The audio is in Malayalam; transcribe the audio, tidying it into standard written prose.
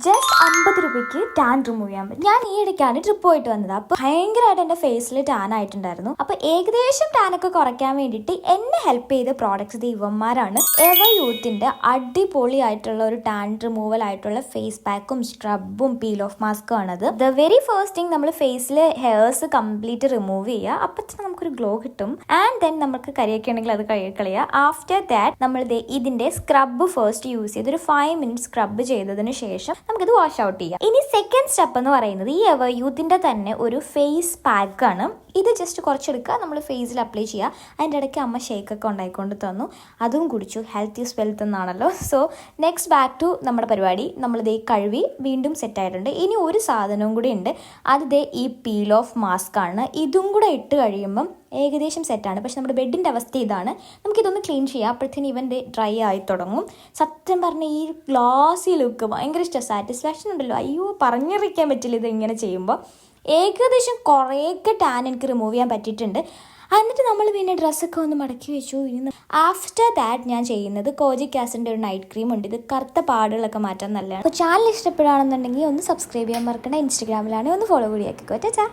ജസ്റ്റ് 50 രൂപയ്ക്ക് ടാൻ റിമൂവ് ചെയ്യാൻ പറ്റും. ഞാൻ ഈ ഇടയ്ക്കാണ് ട്രിപ്പ് പോയിട്ട് വന്നത്. അപ്പോൾ ഭയങ്കരമായിട്ട് എൻ്റെ ഫേസിൽ ടാൻ ആയിട്ടുണ്ടായിരുന്നു. അപ്പോൾ ഏകദേശം ടാനൊക്കെ കുറയ്ക്കാൻ വേണ്ടിയിട്ട് എന്നെ ഹെൽപ്പ് ചെയ്ത പ്രോഡക്ട്സ് ഇവന്മാരാണ്. എവർ യൂത്തിൻ്റെ അടിപൊളിയായിട്ടുള്ള ഒരു ടാൻ റിമൂവൽ ആയിട്ടുള്ള ഫേസ് പാക്കും സ്ക്രബും പീൽ ഓഫ് മാസ്കും ആണത്. ദ വെരി ഫസ്റ്റ് തിങ് നമ്മൾ ഫേസിൽ ഹെയർസ് കംപ്ലീറ്റ് റിമൂവ് ചെയ്യുക. അപ്പം നമുക്കൊരു ഗ്ലോ കിട്ടും. ആൻഡ് ദെൻ നമുക്ക് കരിയൊക്കെ ഉണ്ടെങ്കിൽ അത് കഴുകിക്കളയുക. ആഫ്റ്റർ ദാറ്റ് നമ്മൾ ഇതിൻ്റെ സ്ക്രബ് ഫസ്റ്റ് യൂസ് ചെയ്ത് ഒരു 5 മിനിറ്റ് സ്ക്രബ് ചെയ്തതിന് ശേഷം നമുക്കിത് വാഷ് ഔട്ട് ചെയ്യാം. ഇനി സെക്കൻഡ് സ്റ്റെപ്പ് എന്ന് പറയുന്നത് ഈ എവർ യൂത്തിൻ്റെ തന്നെ ഒരു ഫേസ് പാക്കാണ്. ഇത് ജസ്റ്റ് കുറച്ചെടുക്കുക, നമ്മൾ ഫേസിൽ അപ്ലൈ ചെയ്യുക. അതിൻ്റെ ഇടയ്ക്ക് അമ്മ ഷേക്കൊക്കെ ഉണ്ടായിക്കൊണ്ട് തന്നു, അതും കുടിച്ചു. ഹെൽത്ത് ഈസ് വെൽത്ത് എന്നാണല്ലോ. സോ നെക്സ്റ്റ് ബാക്ക് ടു നമ്മുടെ പരിപാടി. നമ്മളിതേ കഴുകി വീണ്ടും സെറ്റായിട്ടുണ്ട്. ഇനി ഒരു സാധനവും കൂടി ഉണ്ട്, അത് ഈ പീൽ ഓഫ് മാസ്ക് ആണ്. ഇതും കൂടെ ഇട്ട് കഴിയുമ്പം ഏകദേശം സെറ്റാണ്. പക്ഷെ നമ്മുടെ ബെഡിൻ്റെ അവസ്ഥ ഇതാണ്. നമുക്കിതൊന്ന് ക്ലീൻ ചെയ്യാം. അപ്പോഴത്തേന് ഇവൻ്റെ ഡ്രൈ ആയി തുടങ്ങും. സത്യം പറഞ്ഞ ഈ ഗ്ലാസി ലുക്ക് ഭയങ്കര ഇഷ്ടം, സാറ്റിസ്ഫാക്ഷൻ ഉണ്ടല്ലോ. അയ്യോ പറഞ്ഞറിയിക്കാൻ പറ്റില്ല ഇത് ഇങ്ങനെ ചെയ്യുമ്പോൾ. ഏകദേശം കുറേയൊക്കെ ടാൻ എനിക്ക് റിമൂവ് ചെയ്യാൻ പറ്റിയിട്ടുണ്ട്. എന്നിട്ട് നമ്മൾ പിന്നെ ഡ്രസ്സൊക്കെ ഒന്ന് മടക്കി വെച്ചു. ഇനി ആഫ്റ്റർ ദാറ്റ് ഞാൻ ചെയ്യുന്നത് കോജിക് ആസിഡിൻ്റെ ഒരു നൈറ്റ് ക്രീം ഉണ്ട്. ഇത് കറുത്ത പാടുകളൊക്കെ മാറ്റാൻ നല്ലതാണ്. അപ്പോൾ ചാനൽ ഇഷ്ടപ്പെടുകയാണെന്നുണ്ടെങ്കിൽ ഒന്ന് സബ്സ്ക്രൈബ് ചെയ്യാൻ മറക്കണ്ട. ഇൻസ്റ്റാഗ്രാമിലാണെങ്കിൽ ഒന്ന് ഫോളോ കൂടി ആക്കിക്കോ. ടാറ്റാ.